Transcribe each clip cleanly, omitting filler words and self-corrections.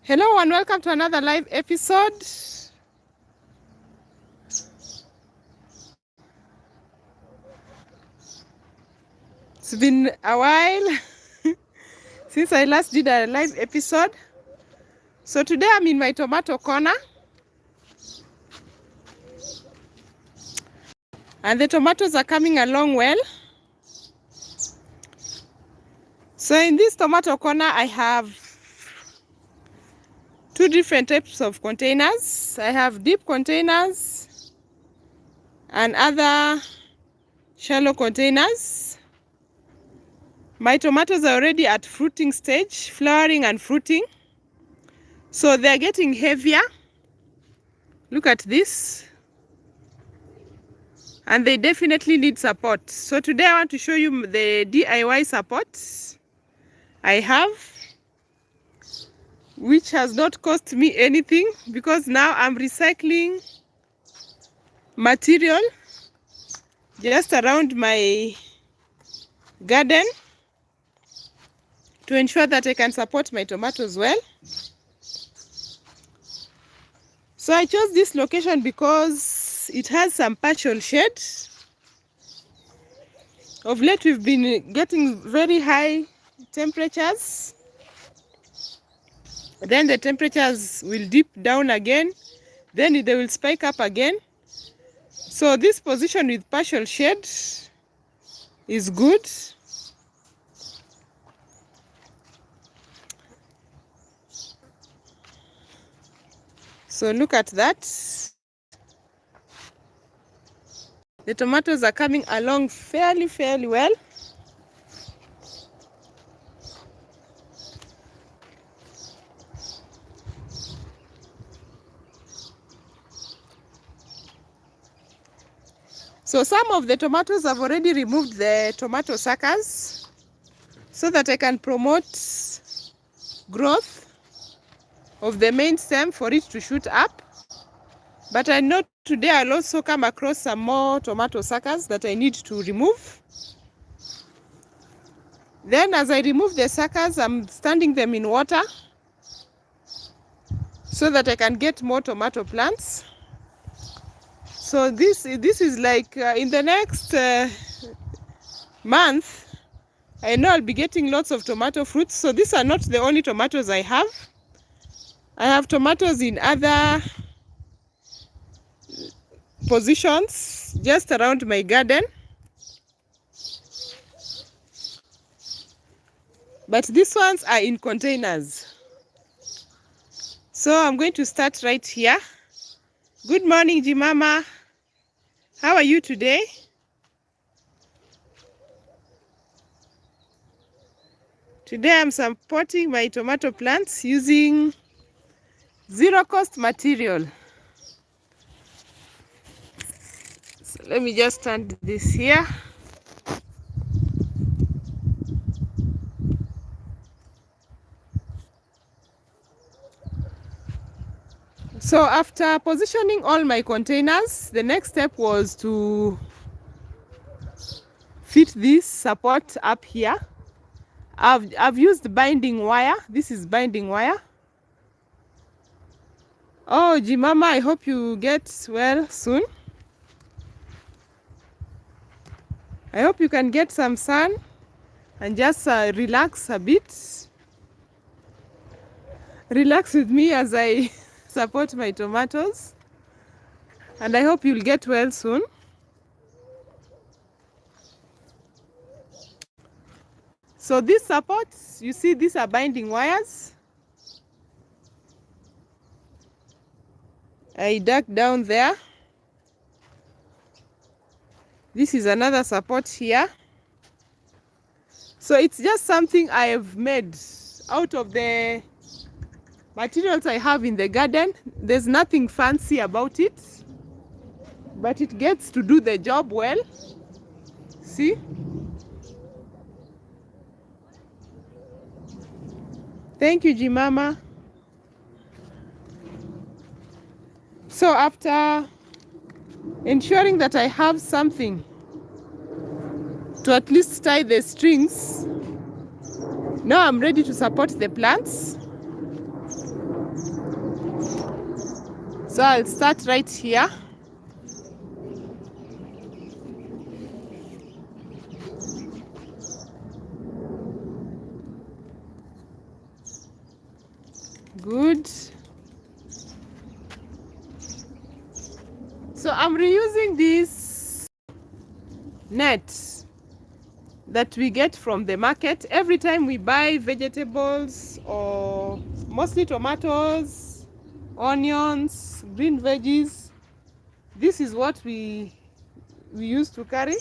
Hello and welcome to another live episode. It's been a while since I last did a live episode. So today I'm in my tomato corner. And the tomatoes are coming along well. So in this tomato corner, I have two different types of containers. I have deep containers and other shallow containers. My tomatoes are already at fruiting stage, flowering and fruiting. So they're getting heavier. Look at this. And they definitely need support. So today I want to show you the DIY support I have, which has not cost me anything because now I'm recycling material just around my garden to ensure that I can support my tomatoes well. So I chose this location because it has some partial shade. Of late we've been getting very high temperatures. Then the temperatures will dip down again. Then they will spike up again. So this position with partial shade is good. So look at that. The tomatoes are coming along fairly well. So some of the tomatoes I've already removed the tomato suckers so that I can promote growth of the main stem for it to shoot up. But I know today I'll also come across some more tomato suckers that I need to remove. Then as I remove the suckers, I'm standing them in water so that I can get more tomato plants. So this is like in the next month, I know I'll be getting lots of tomato fruits. So these are not the only tomatoes I have. I have tomatoes in other positions just around my garden. But these ones are in containers. So I'm going to start right here. Good morning, Jimama. How are you today? Today I'm supporting my tomato plants using zero-cost material. So let me just stand this here. So after positioning all my containers, the next step was to fit this support up here. I've used binding wire. This is binding wire. Oh, Jimama, I hope you get well soon. I hope you can get some sun and just relax a bit. Relax with me as I support my tomatoes. And I hope you'll get well soon. So these supports, you see, these are binding wires. I dug down there. This is another support here. So it's just something I have made out of the materials I have in the garden. There's nothing fancy about it, but it gets to do the job well. See? Thank you, Jimama. So after ensuring that I have something to at least tie the strings, now I'm ready to support the plants. So I'll start right here. Good. So I'm reusing this net that we get from the market every time we buy vegetables, or mostly tomatoes, onions, green veggies. This is what we used to carry.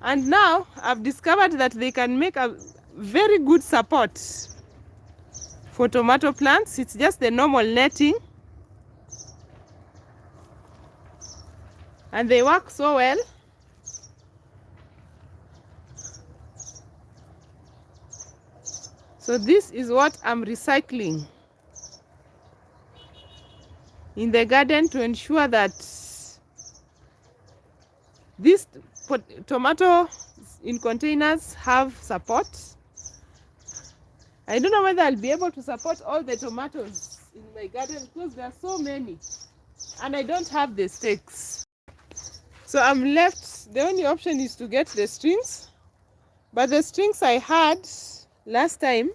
And now I've discovered that they can make a very good support for tomato plants. It's just the normal netting, and they work so well. So this is what I'm recycling in the garden to ensure that these tomato in containers have support. I don't know whether I'll be able to support all the tomatoes in my garden because there are so many and I don't have the stakes. So I'm left, the only option is to get the strings, but the strings I had last time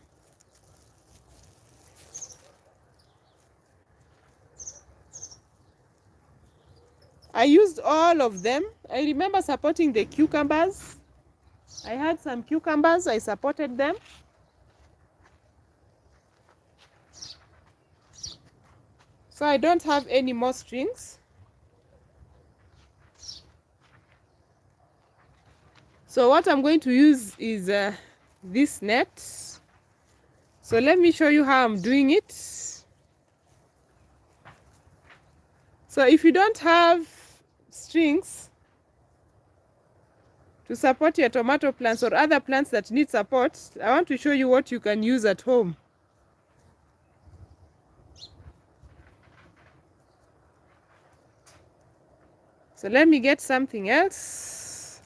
I used all of them. I remember supporting the cucumbers. I had some cucumbers, I supported them. So I don't have any more strings. So what I'm going to use is this net. So let me show you how I'm doing it. So if you don't have strings to support your tomato plants or other plants that need support, I want to show you what you can use at home. So let me get something else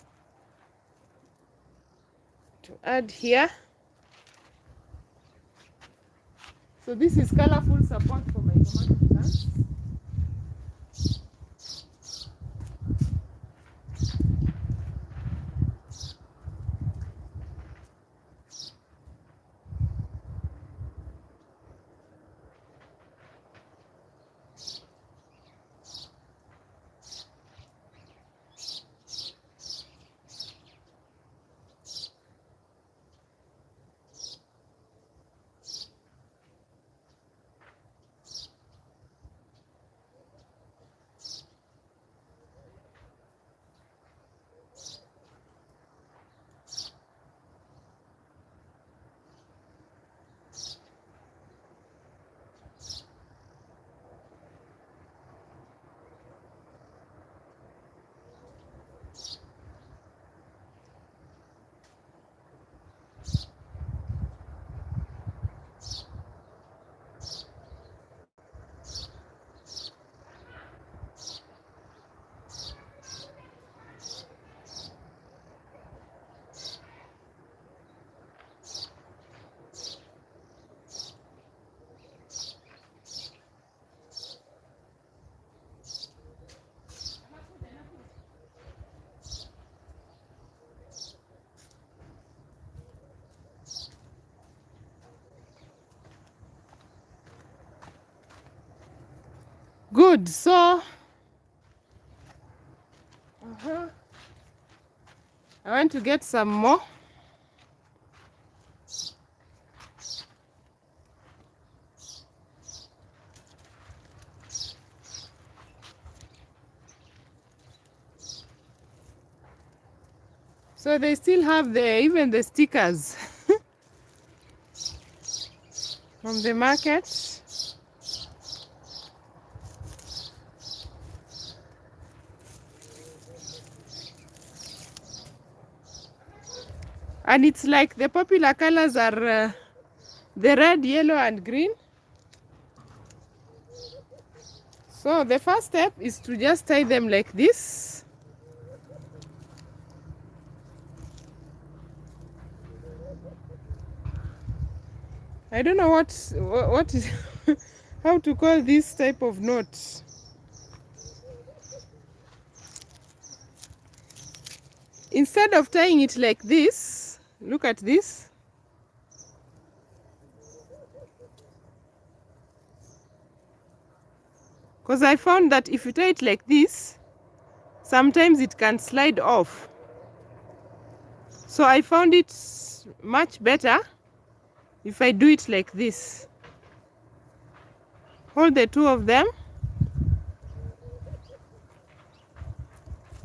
to add here. So this is colorful support for my tomato plants. Good. So I want to get some more. So they still have even the stickers from the market. And it's like the popular colors are the red, yellow, and green. So the first step is to just tie them like this. I don't know what is how to call this type of knot. Instead of tying it like this, look at this. Because I found that if you tie it like this, sometimes it can slide off. So I found it much better if I do it like this. Hold the two of them.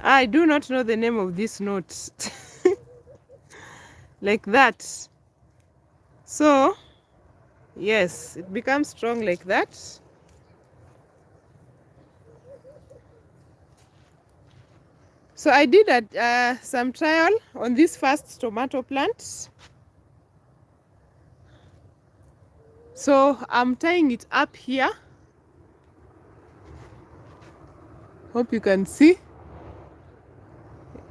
I do not know the name of this knot. Like that. So, yes, it becomes strong like that. So I did some trial on this first tomato plant. So I'm tying it up here. Hope you can see.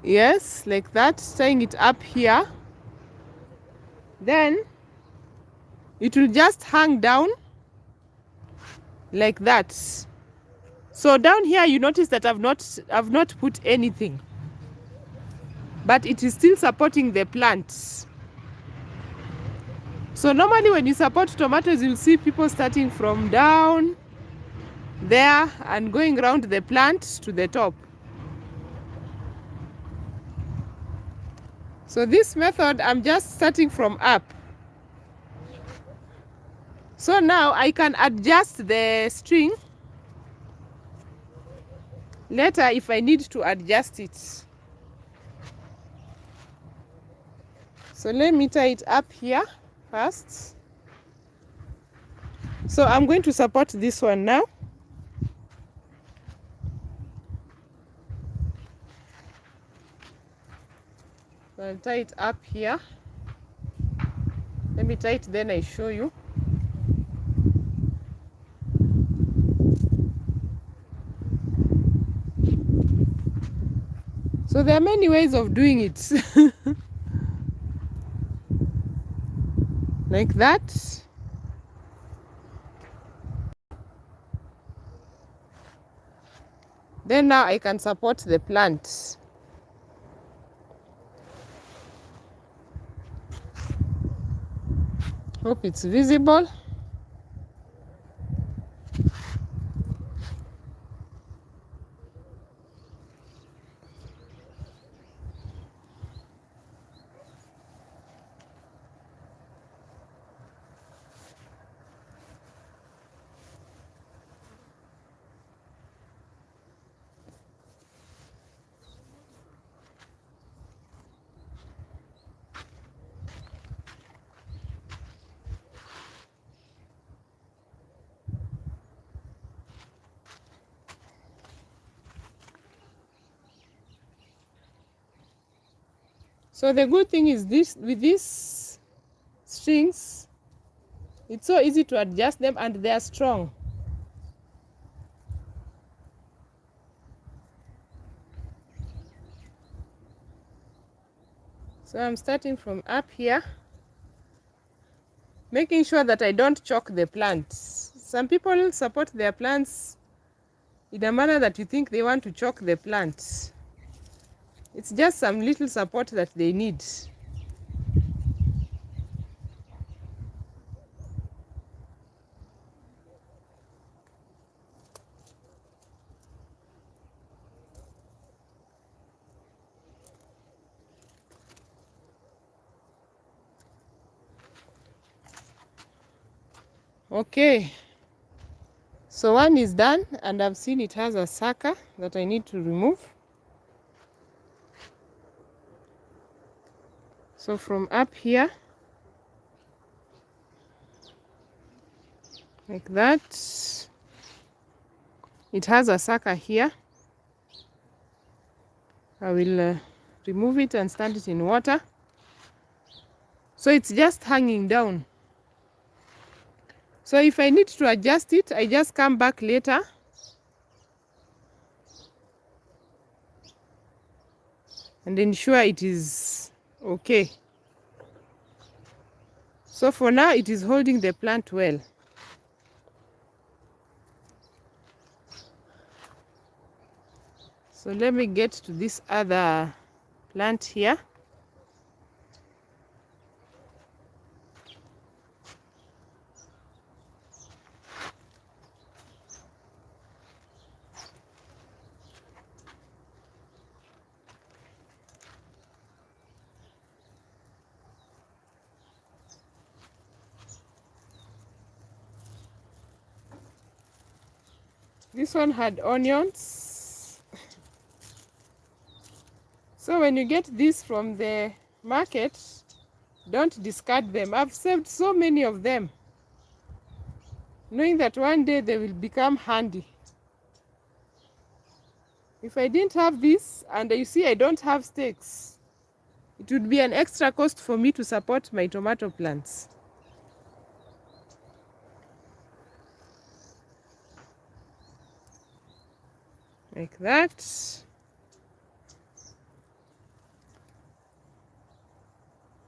Yes, like that, tying it up here. Then it will just hang down like that. So down here you notice that I've not put anything, but it is still supporting the plant. So normally when you support tomatoes, you'll see people starting from down there and going around the plant to the top. So this method, I'm just starting from up. So now I can adjust the string later if I need to adjust it. So let me tie it up here first. So I'm going to support this one now. So I'll tie it up here. Let me tie it, then I show you. So there are many ways of doing it. Like that. Then now I can support the plant. Hope it's visible. So the good thing is this, with these strings, it's so easy to adjust them and they are strong. So I'm starting from up here, making sure that I don't choke the plants. Some people support their plants in a manner that you think they want to choke the plant. It's just some little support that they need. Okay, so one is done and I've seen it has a sucker that I need to remove. So from up here, like that, it has a sucker here. I will remove it and stand it in water. So it's just hanging down. So if I need to adjust it, I just come back later and ensure it is okay. So for now, it is holding the plant well. So let me get to this other plant here. This one had onions. So when you get this from the market, don't discard them. I've saved so many of them, knowing that one day they will become handy. If I didn't have this, and you see I don't have stakes, it would be an extra cost for me to support my tomato plants. Like that.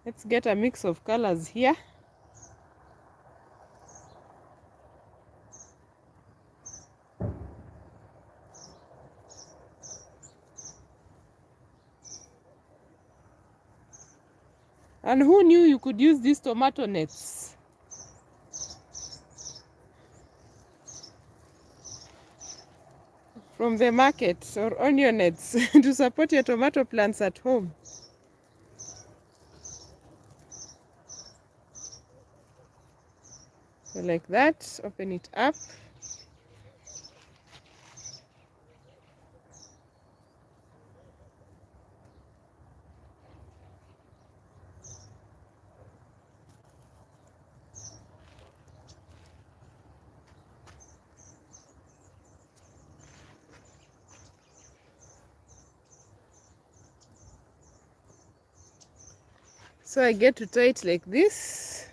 Let's get a mix of colors here. And who knew you could use these tomato nets? From the market, or onion nets to support your tomato plants at home. So like that, open it up. So I get to tie it like this.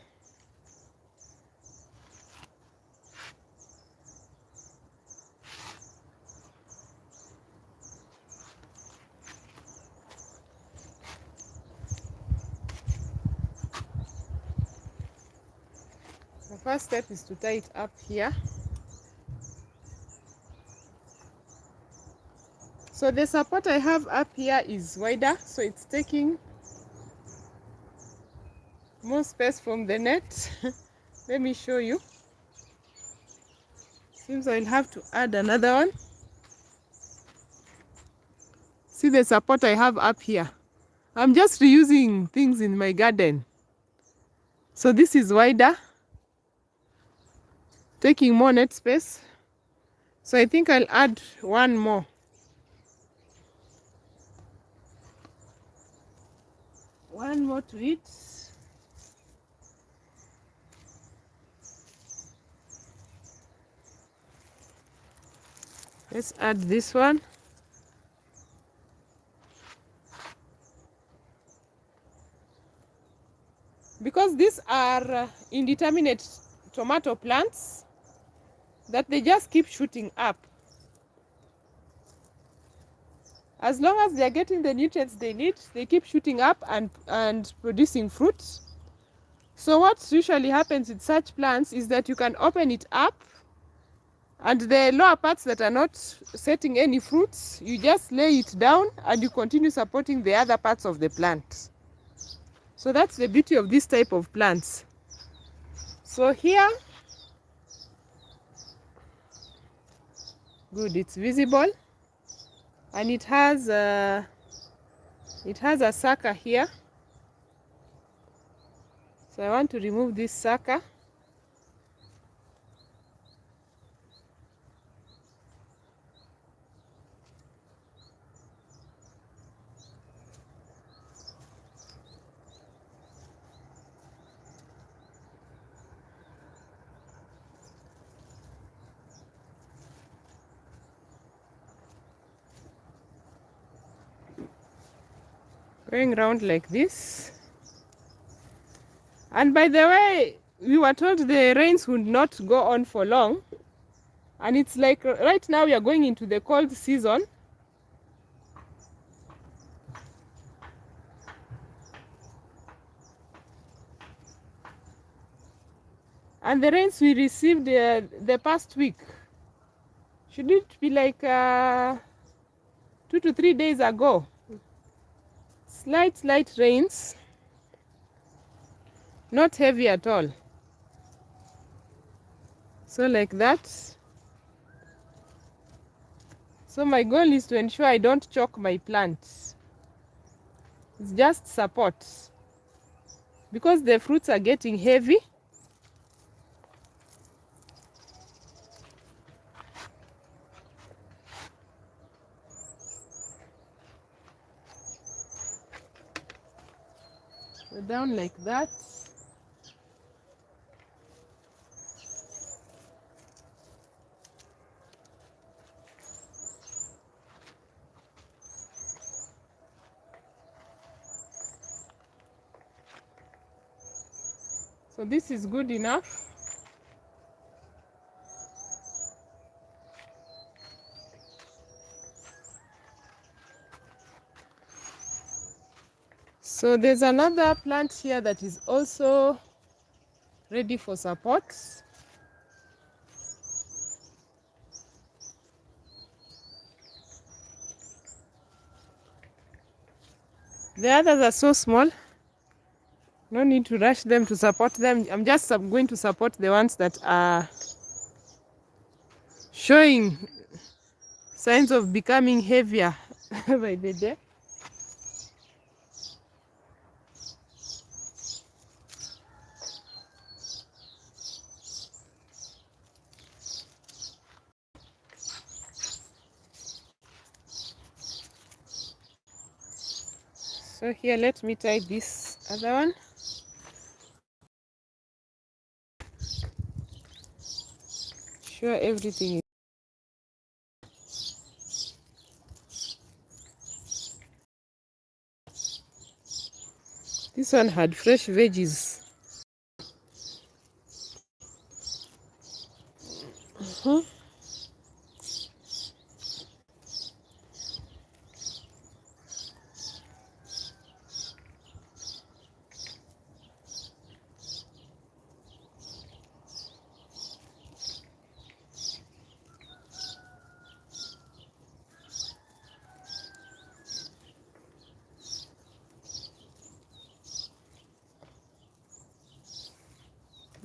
The first step is to tie it up here. So the support I have up here is wider, so it's taking more space from the net. Let me show you. Seems I'll have to add another one. See the support I have up here. I'm just reusing things in my garden. So this is wider, taking more net space. So I think I'll add one more. One more to it. Let's add this one. Because these are indeterminate tomato plants that they just keep shooting up. As long as they're getting the nutrients they need, they keep shooting up and producing fruit. So what usually happens with such plants is that you can open it up, and the lower parts that are not setting any fruits, you just lay it down and you continue supporting the other parts of the plant. So that's the beauty of this type of plants. So here, good, it's visible, and it has a sucker here. So I want to remove this sucker. Going round like this. And by the way, we were told the rains would not go on for long, and it's like right now we are going into the cold season. And the rains we received the past week, should it be like 2 to 3 days ago. Slight rains, not heavy at all. So like that. So my goal is to ensure I don't choke my plants. It's just support. Because the fruits are getting heavy, so down like that. So this is good enough. So there's another plant here that is also ready for support. The others are so small, no need to rush them to support them. I'm just going to support the ones that are showing signs of becoming heavier by the day. So here, let me tie this other one. Sure, everything is. This one had fresh veggies.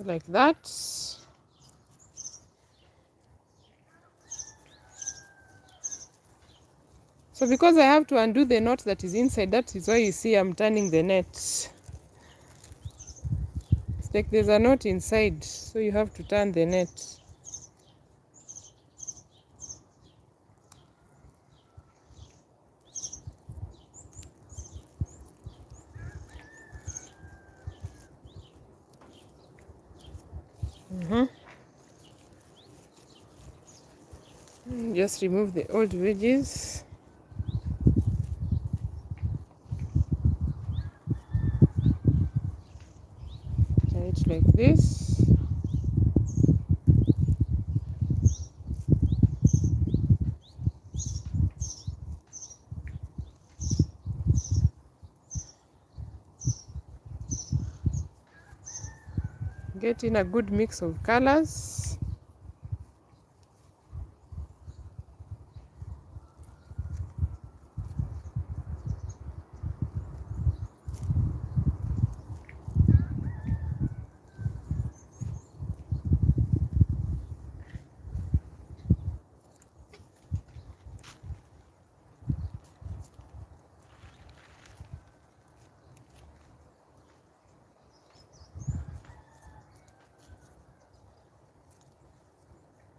Like that. So because I have to undo the knot that is inside, that is why you see I'm turning the net. It's like there's a knot inside, so you have to turn the net. Just remove the old veggies. Tie it like this. Get in a good mix of colors.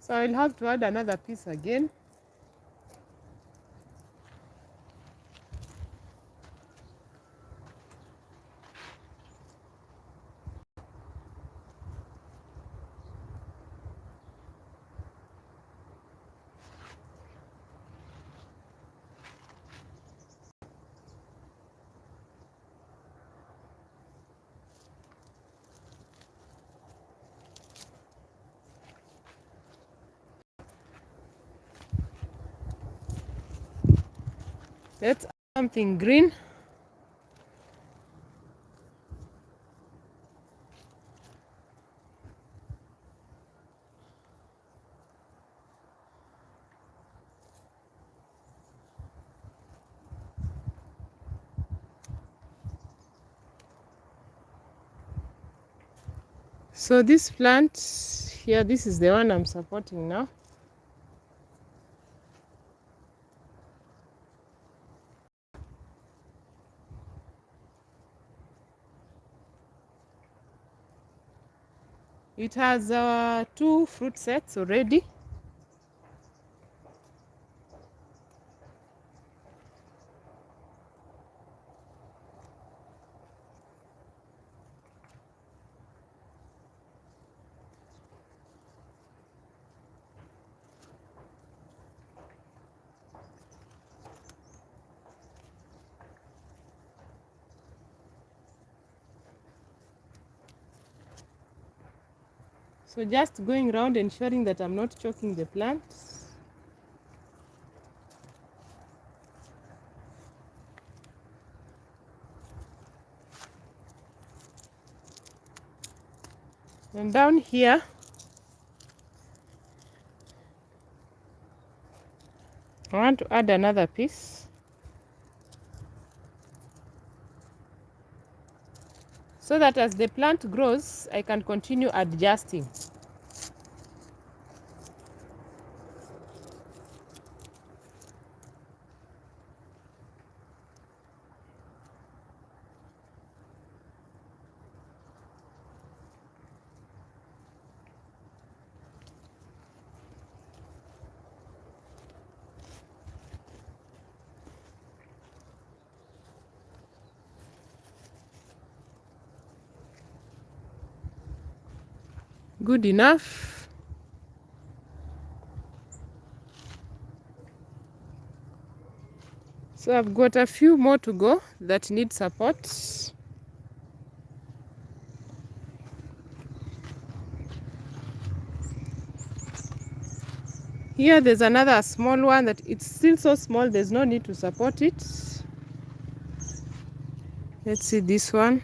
So I'll have to add another piece again. Let's add something green. So this plant here, this is the one I'm supporting now. It has 2 fruit sets already. So just going around ensuring that I'm not choking the plant. And down here, I want to add another piece so that as the plant grows, I can continue adjusting. Good enough. So I've got a few more to go that need support. Here there's another small one that it's still so small, there's no need to support it. Let's see this one.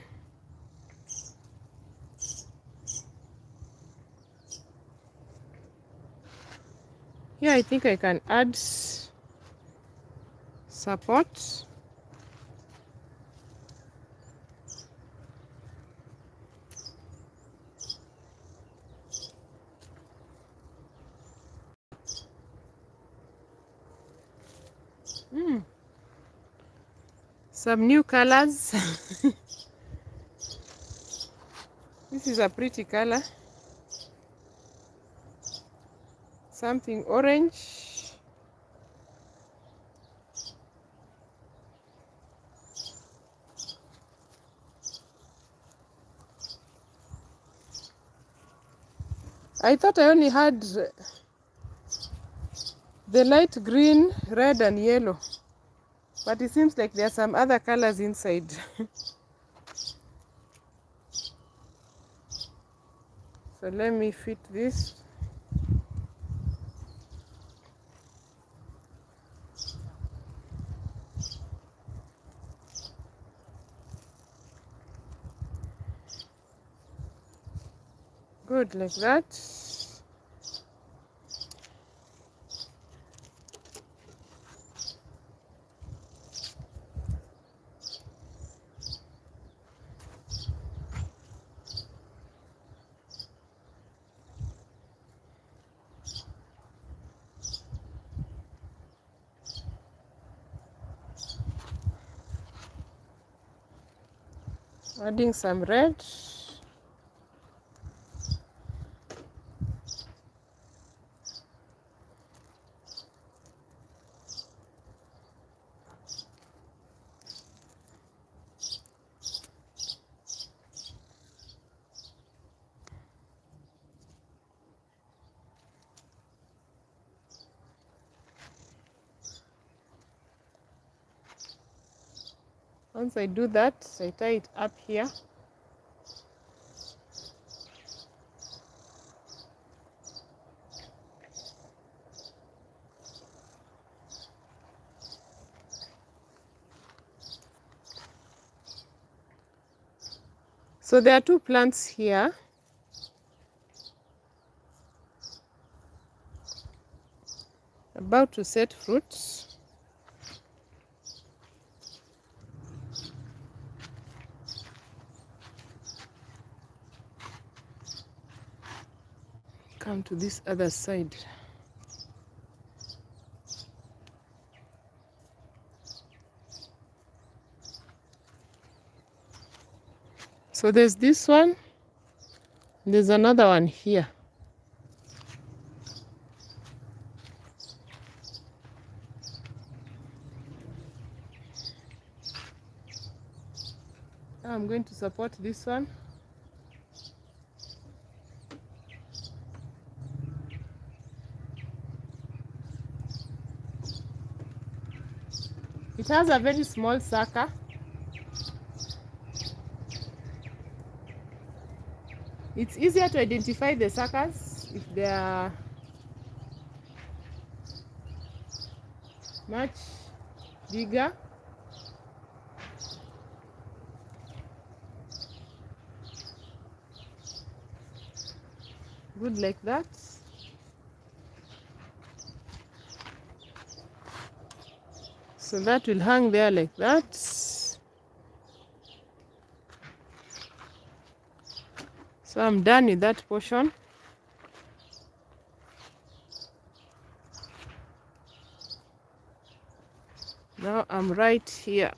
Here I think I can add support. Some new colors. This is a pretty color. Something orange. I thought I only had the light green, red and yellow, but it seems like there are some other colors inside. So let me fit this. Good, like that. Adding some red. Once I do that, I tie it up here. So there are 2 plants here. About to set fruit. come to this other side. So there's this one, there's another one here. Now I'm going to support this one. It has a very small sucker. It's easier to identify the suckers if they are much bigger. Good, like that. So that will hang there like that. So I'm done with that portion. Now I'm right here.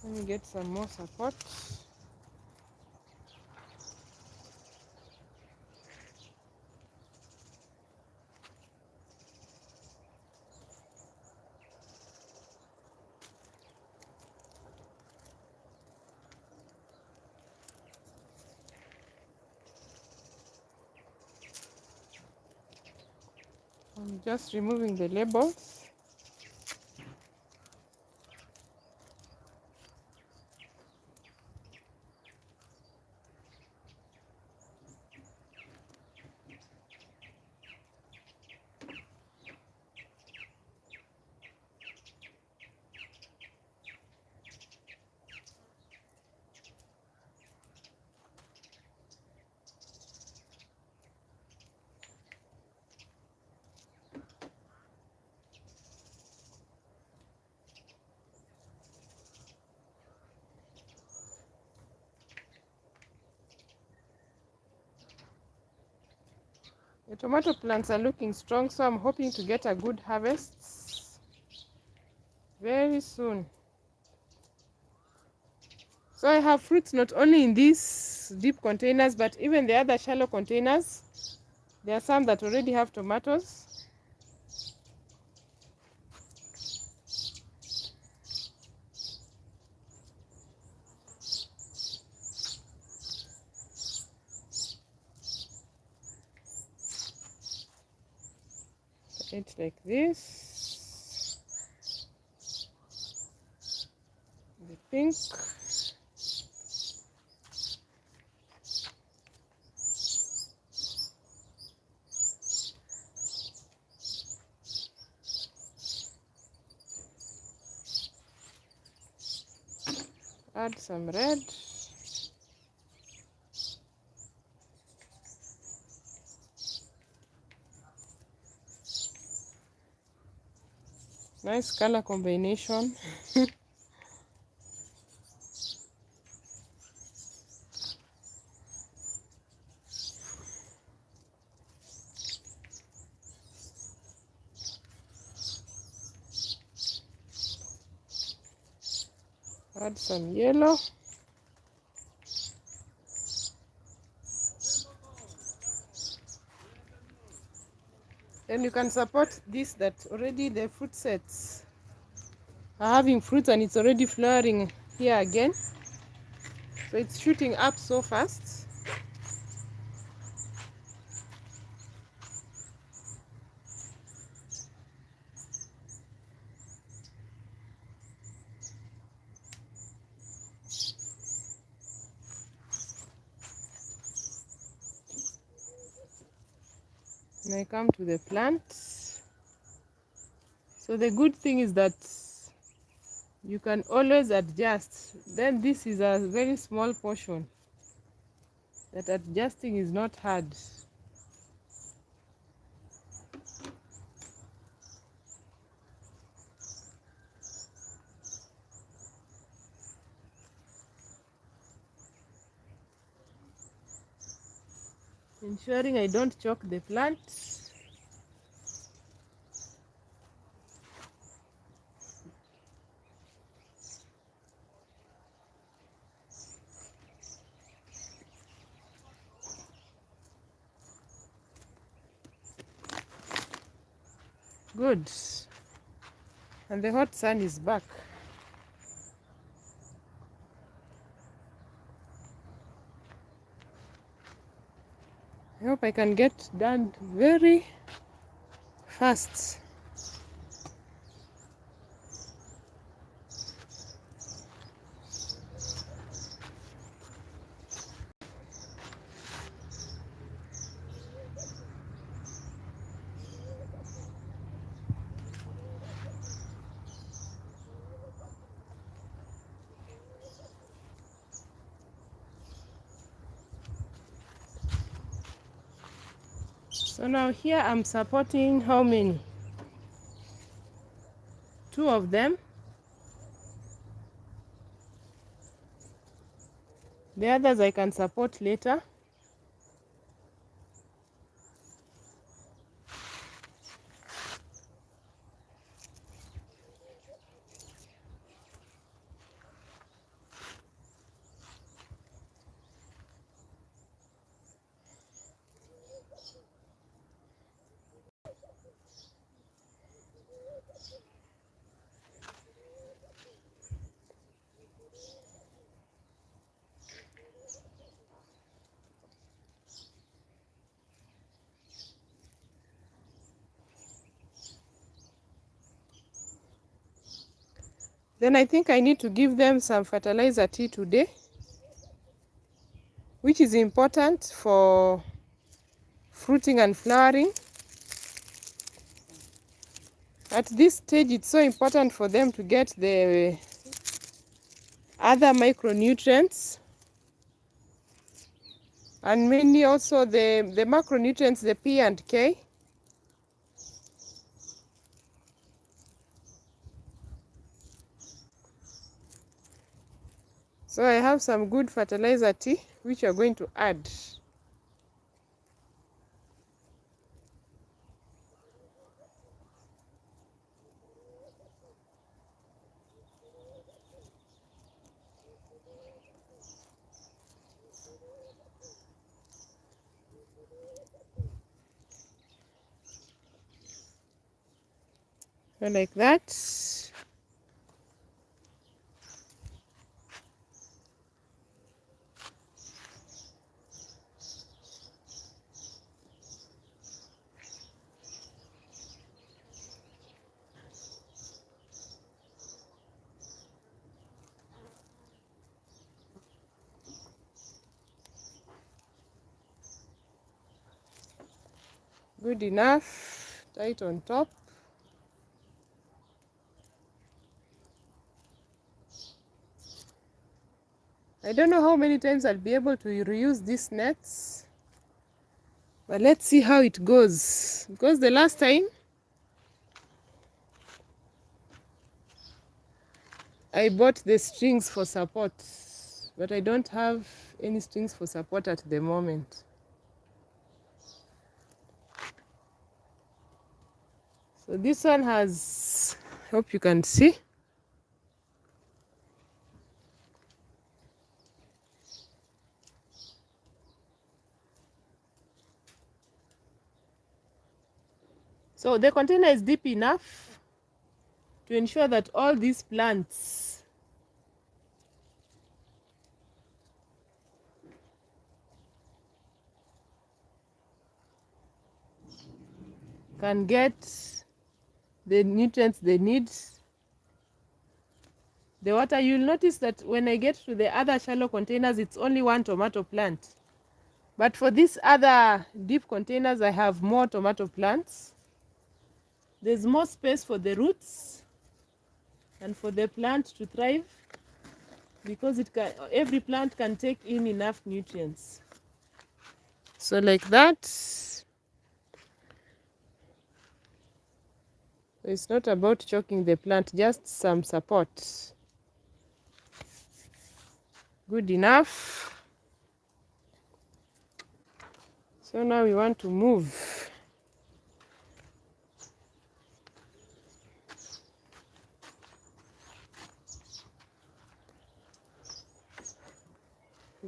Let me get some more support. I'm just removing the labels. The tomato plants are looking strong, so I'm hoping to get a good harvest very soon. So I have fruits not only in these deep containers, but even the other shallow containers. There are some that already have tomatoes. It like this. The pink. Add some red. Nice color combination. Add some yellow. Then you can support this, that already the fruit sets are having fruits and it's already flowering here again. So it's shooting up so fast. And I come to the plant. So the good thing is that you can always adjust. Then this is a very small portion. that adjusting is not hard. Ensuring I don't choke the plant. Good. And the hot sun is back. I hope I can get done very fast. So now here I'm supporting how many? 2 of them. The others I can support later. Then I think I need to give them some fertilizer tea today, which is important for fruiting and flowering. At this stage, it's so important for them to get the other micronutrients, and mainly also the macronutrients, the P and K. So I have some good fertilizer tea, which we are going to add. So like that. Good enough, tight on top. I don't know how many times I'll be able to reuse these nets, but let's see how it goes, because the last time I bought the strings for support, but I don't have any strings for support at the moment. So this one has, hope you can see. So the container is deep enough to ensure that all these plants can get the nutrients they need. The water, you'll notice that when I get to the other shallow containers, it's only 1 tomato plant. But for these other deep containers, I have more tomato plants. There's more space for the roots and for the plant to thrive, because every plant can take in enough nutrients. So like that. It's not about choking the plant, just some support. Good enough. So now we want to move.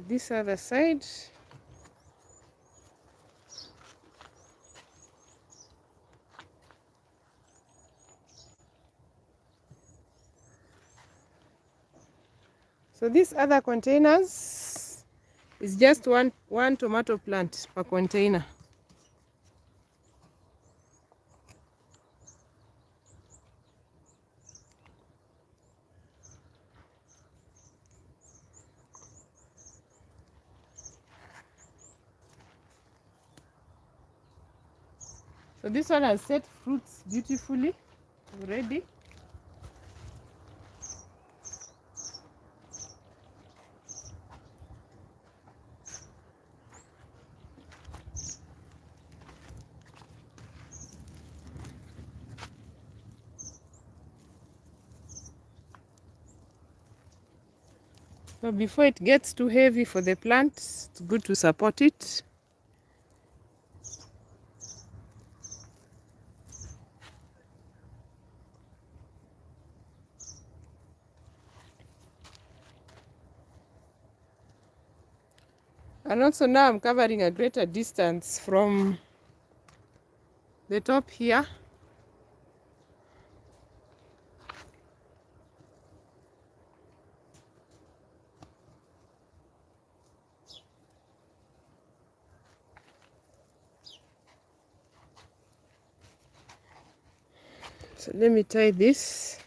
This other side. So these other containers is just one tomato plant per container. So this one has set fruits beautifully already. So before it gets too heavy for the plant, it's good to support it. And also now I'm covering a greater distance from the top here. So let me tie this.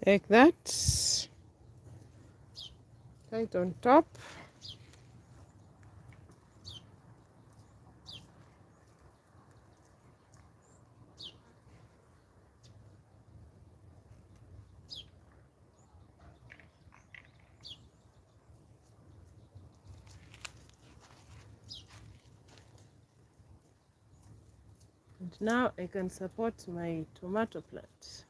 Like that. Right on top. And now I can support my tomato plant.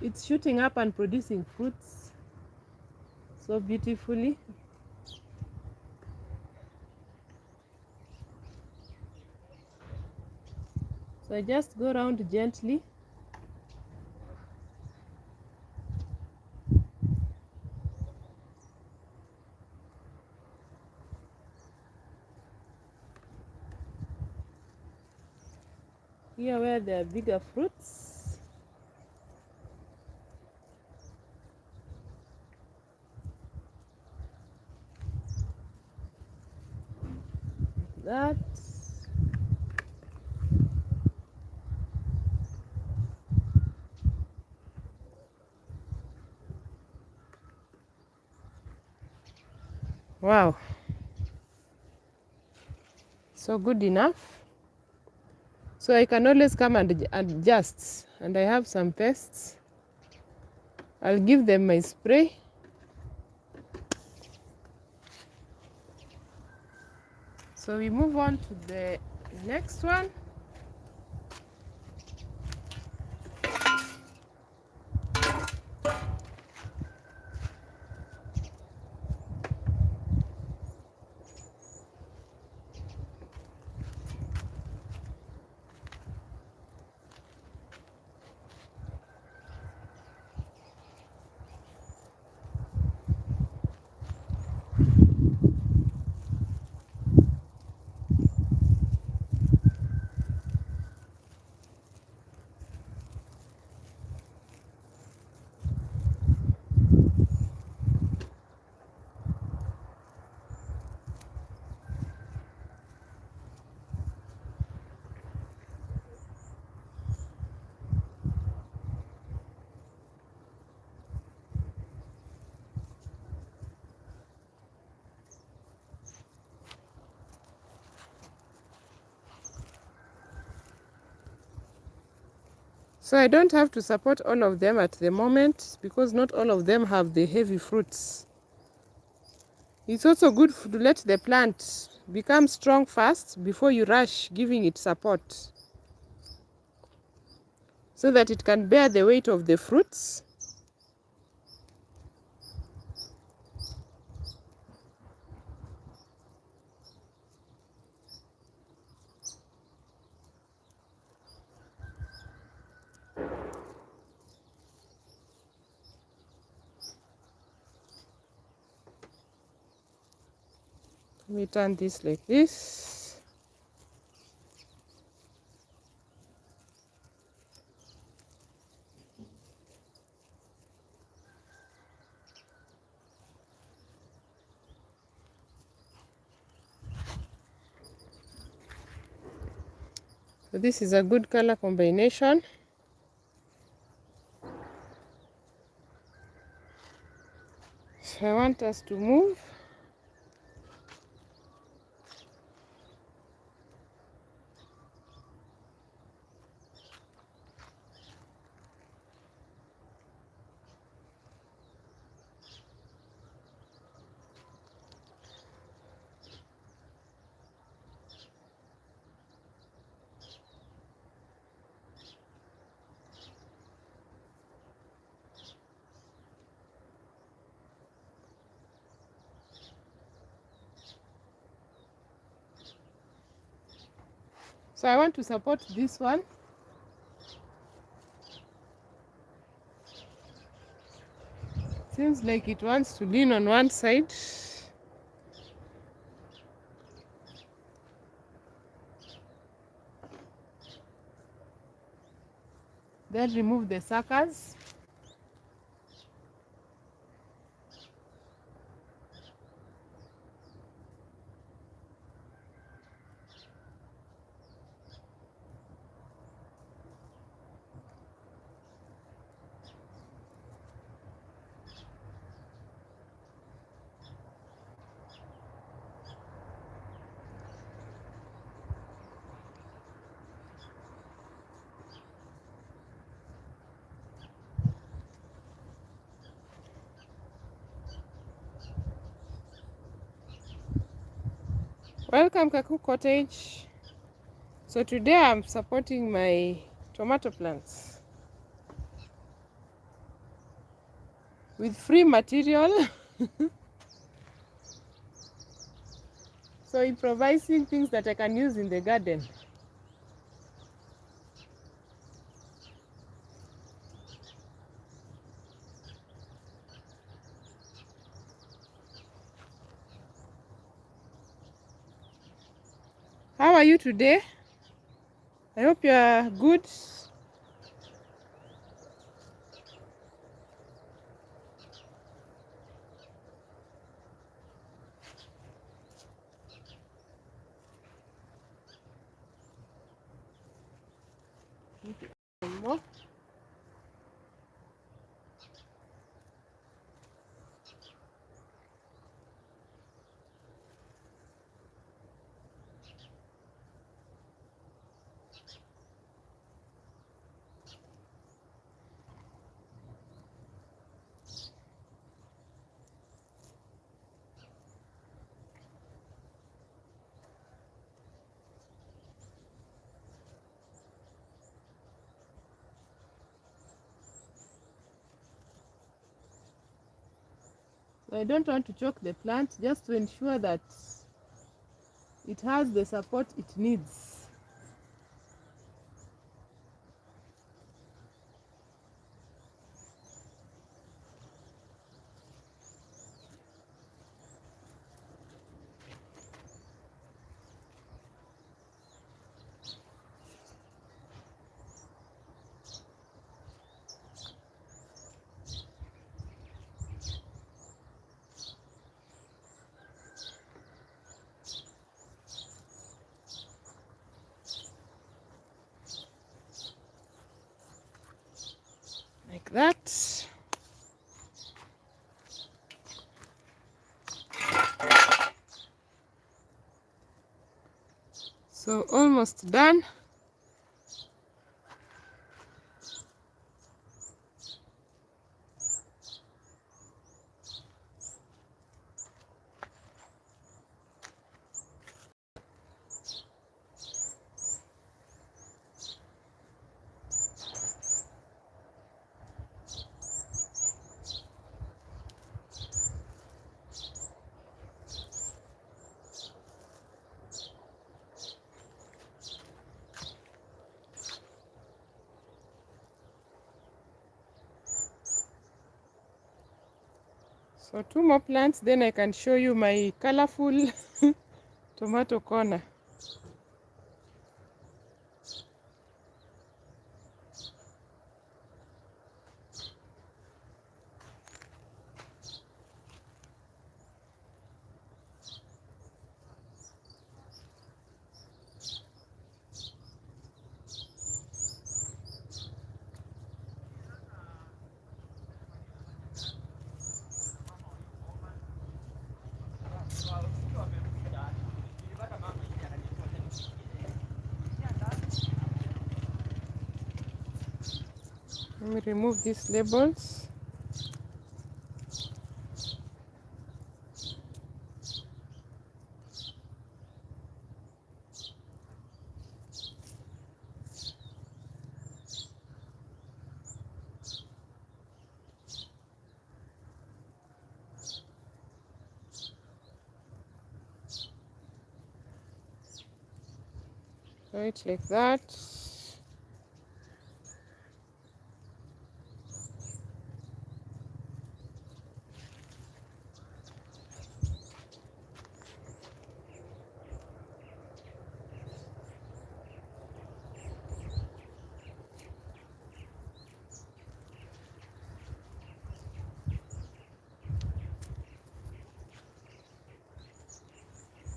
It's shooting up and producing fruits so beautifully. So I just go around gently. Here where there are bigger fruits. That. Wow. So good enough. So I can always come and adjust. And I have some pests. I'll give them my spray So we move on to the next one. So I don't have to support all of them at the moment because not all of them have the heavy fruits. It's also good to let the plant become strong first before you rush giving it support, so that it can bear the weight of the fruits. Let me turn this like this. So this is a good color combination. So I want us to move. So I want to support this one. Seems like it wants to lean on one side. Then remove the suckers. Welcome Kaku Cottage. So today I'm supporting my tomato plants with free material. So improvising things that I can use in the garden. How are you today? I hope you are good. More. So I don't want to choke the plant, just to ensure that it has the support it needs. Like that. So almost done. So 2 more plants, then I can show you my colorful tomato corner. Let me remove these labels. Right, like that.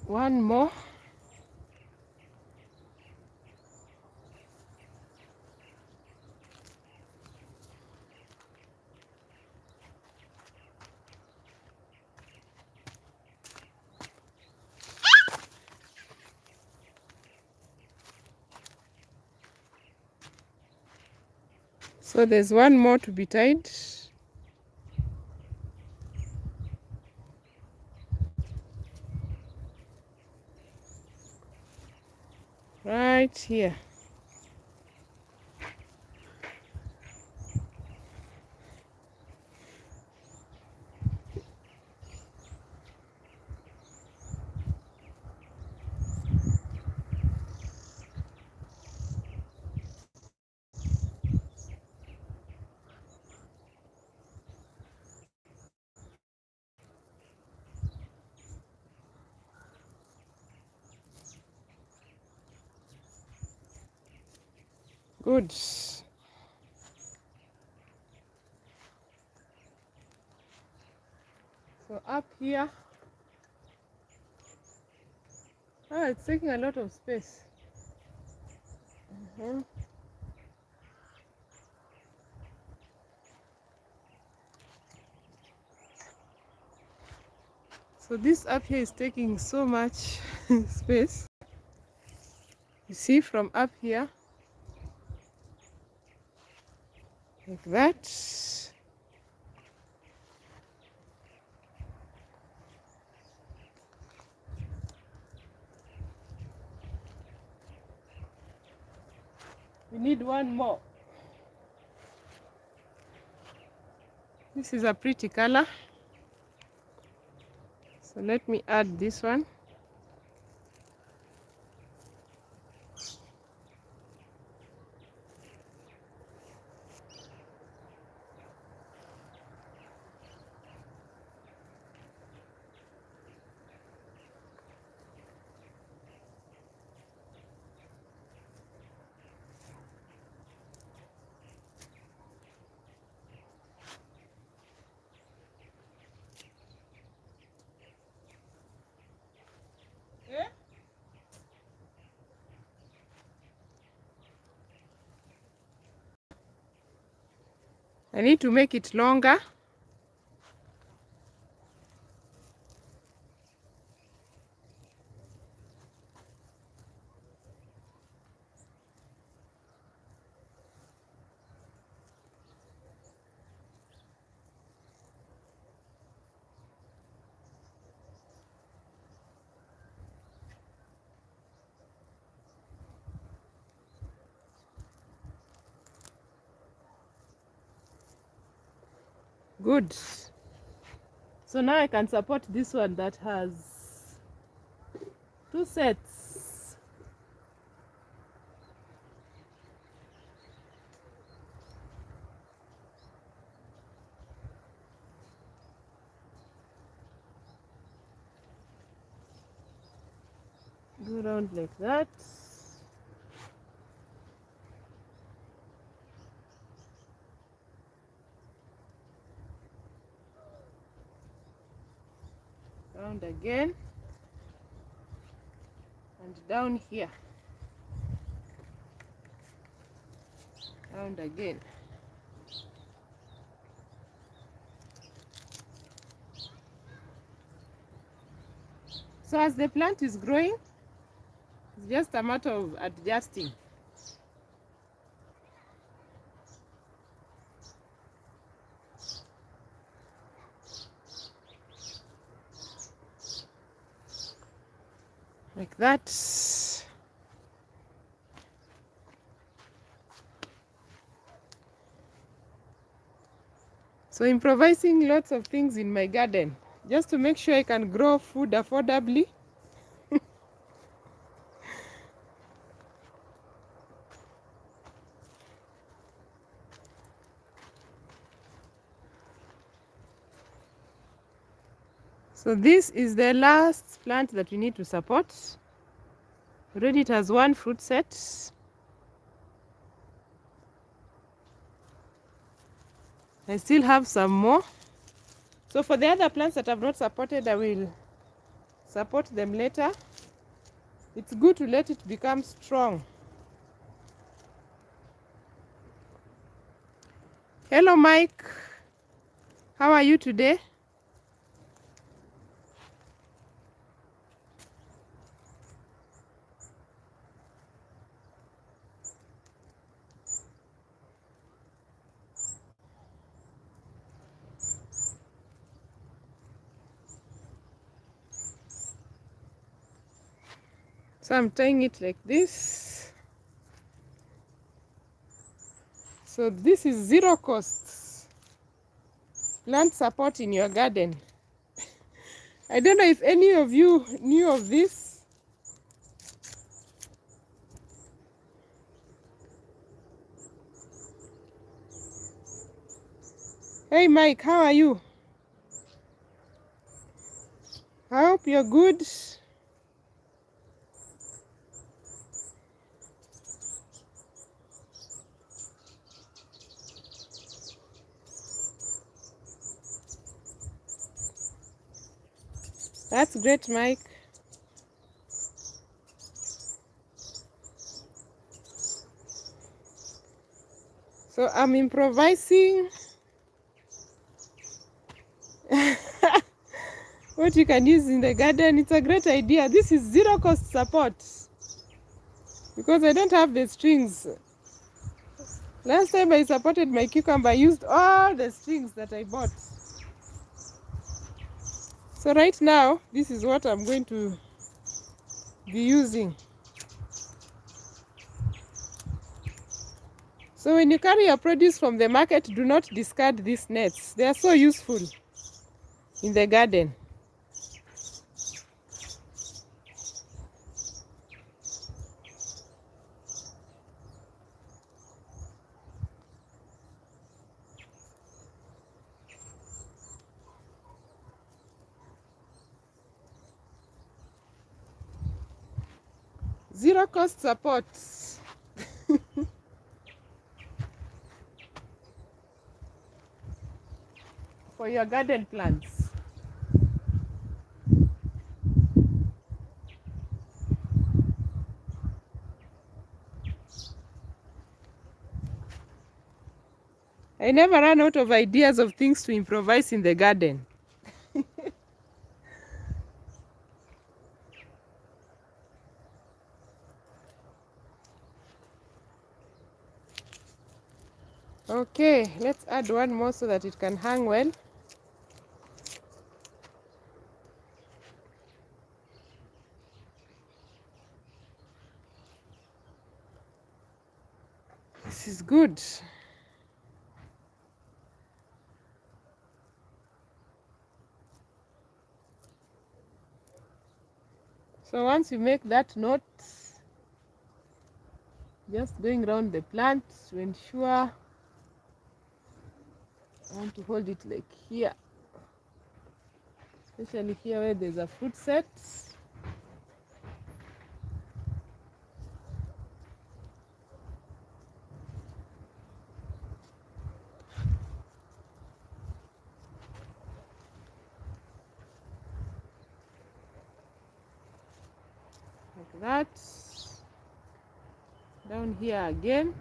One more. So there's one more to be tied. Right here. Good. So up here, it's taking a lot of space. So this up here is taking so much space. You see, from up here, like that. We need one more. This is a pretty color. So let me add this one. I need to make it longer. Good. So now I can support this one that has 2 sets. Go around like that. Round again. And down here. Round again. So as the plant is growing, it's just a matter of adjusting. Like that. So improvising lots of things in my garden, just to make sure I can grow food affordably. So this is the last plant that we need to support. Already it has 1 fruit set. I still have some more. So for the other plants that I've not supported, I will support them later. It's good to let it become strong. Hello, Mike. How are you today? So I'm tying it like this. So this is 0 cost plant support in your garden. I don't know if any of you knew of this. Hey Mike, how are you? I hope you're good. That's great, Mike. So I'm improvising what you can use in the garden. It's a great idea. This is 0 cost support because I don't have the strings. Last time I supported my cucumber, I used all the strings that I bought. So right now, this is what I'm going to be using. So when you carry your produce from the market, do not discard these nets. They are so useful in the garden. Zero cost support. For your garden plants. I never run out of ideas of things to improvise in the garden. Okay, let's add one more so that it can hang well. This is good. So once you make that knot, just going around the plant to ensure. I want to hold it like here, especially here where there's a fruit set. Like that. Down here again.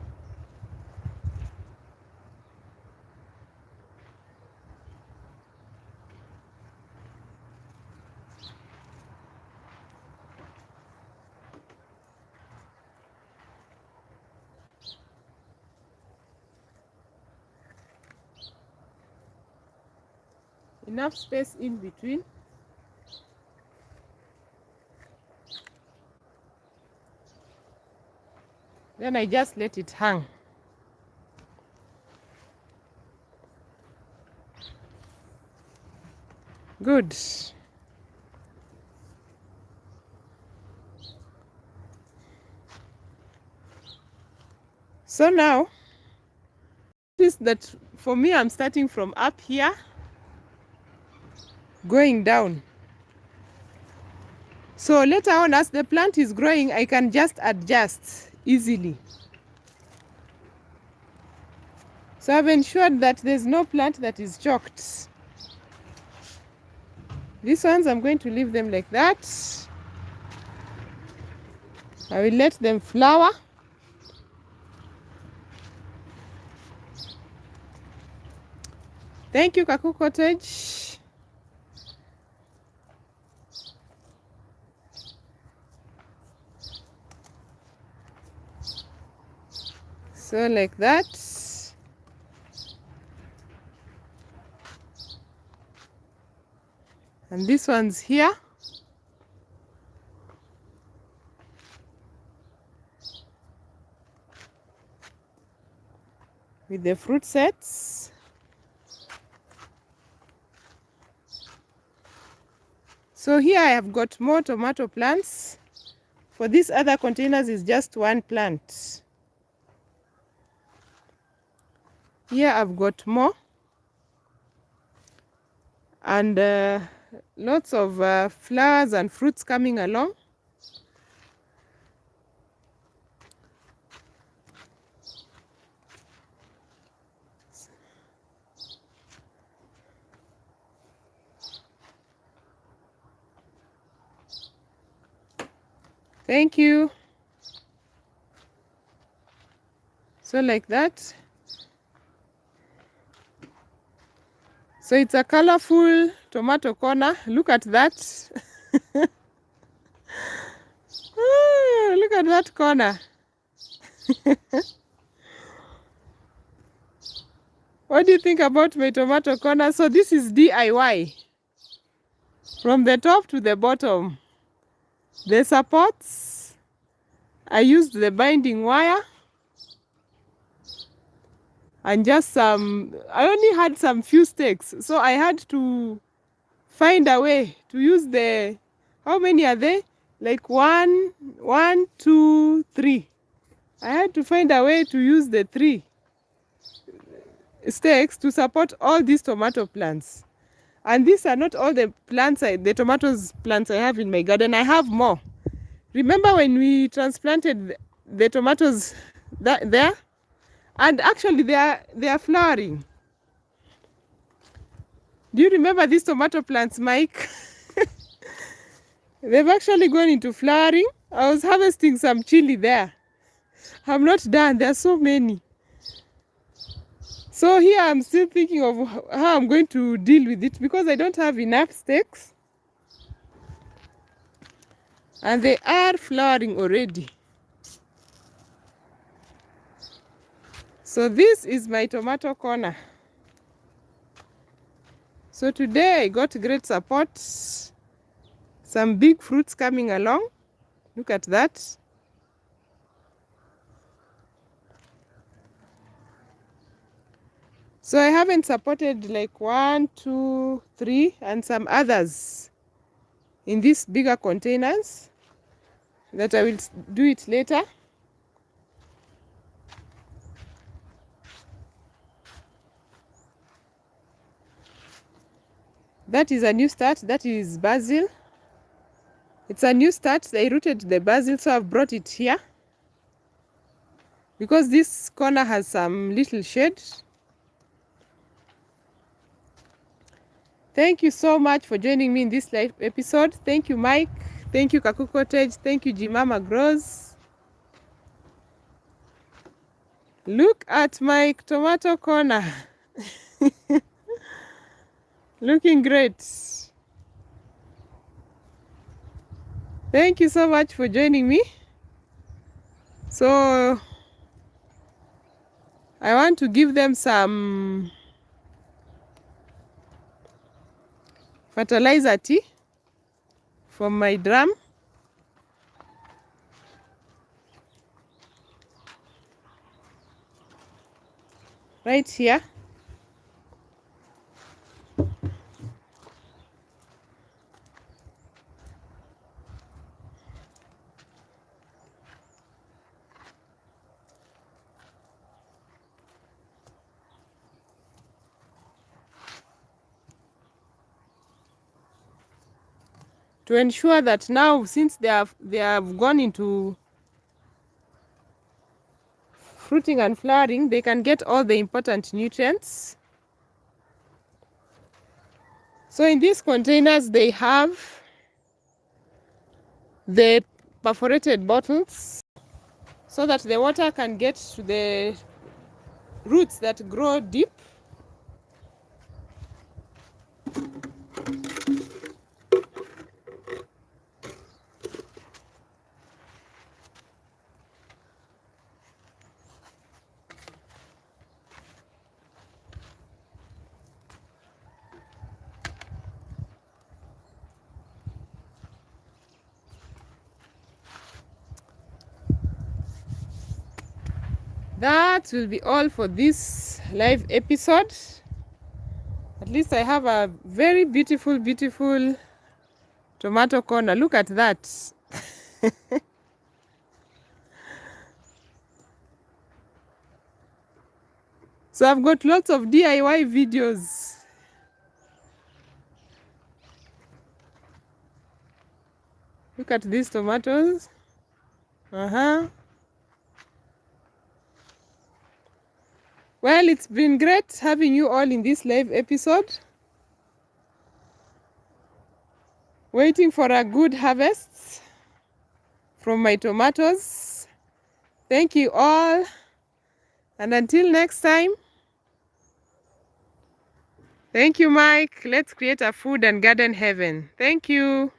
Enough space in between. Then I just let it hang. Good. So now, notice that for me, I'm starting from up here, going down. So later on, as the plant is growing, I can just adjust easily. So I've ensured that there's no plant that is choked. These ones, I'm going to leave them like that. I will let them flower. Thank you, Kaku Cottage. So like that. And this one's here. With the fruit sets. So here I have got more tomato plants. For these other containers is just one plant. Here I've got more. And lots of flowers and fruits coming along. Thank you. So like that. So it's a colorful tomato corner. Look at that. Look at that corner. What do you think about my tomato corner? So this is DIY. From the top to the bottom. The supports, I used the binding wire. And just some, I only had some few stakes. So I had to find a way to use the, how many are they? Like 1, 2, 3. I had to find a way to use the 3 stakes to support all these tomato plants. And these are not all the plants, the tomatoes plants I have in my garden. I have more. Remember when we transplanted the tomatoes there? And actually they are flowering. Do you remember these tomato plants, Mike? They've actually gone into flowering. I was harvesting some chili there. I'm not done. There are so many. So here I'm still thinking of how I'm going to deal with it because I don't have enough stakes. And they are flowering already. So this is my tomato corner. So today I got great support. Some big fruits coming along. Look at that. So I haven't supported like 1, 2, 3 and some others in these bigger containers that I will do it later. That is a new start. That is basil. It's a new start. I rooted the basil, so I've brought it here because this corner has some little shade. Thank you so much for joining me in this live episode. Thank you, Mike. Thank you, Kaku Cottage. Thank you, Jimama Grows. Look at my tomato corner. Looking great. Thank you so much for joining me. So I want to give them some fertilizer tea from my drum. Right here. To ensure that now, since they have gone into fruiting and flowering, they can get all the important nutrients. So in these containers, they have the perforated bottles so that the water can get to the roots that grow deep. That will be all for this live episode. At least I have a very beautiful, beautiful tomato corner. Look at that. So I've got lots of DIY videos. Look at these tomatoes. Well, it's been great having you all in this live episode. Waiting for a good harvest from my tomatoes. Thank you all. And until next time. Thank you, Mike. Let's create a food and garden heaven. Thank you.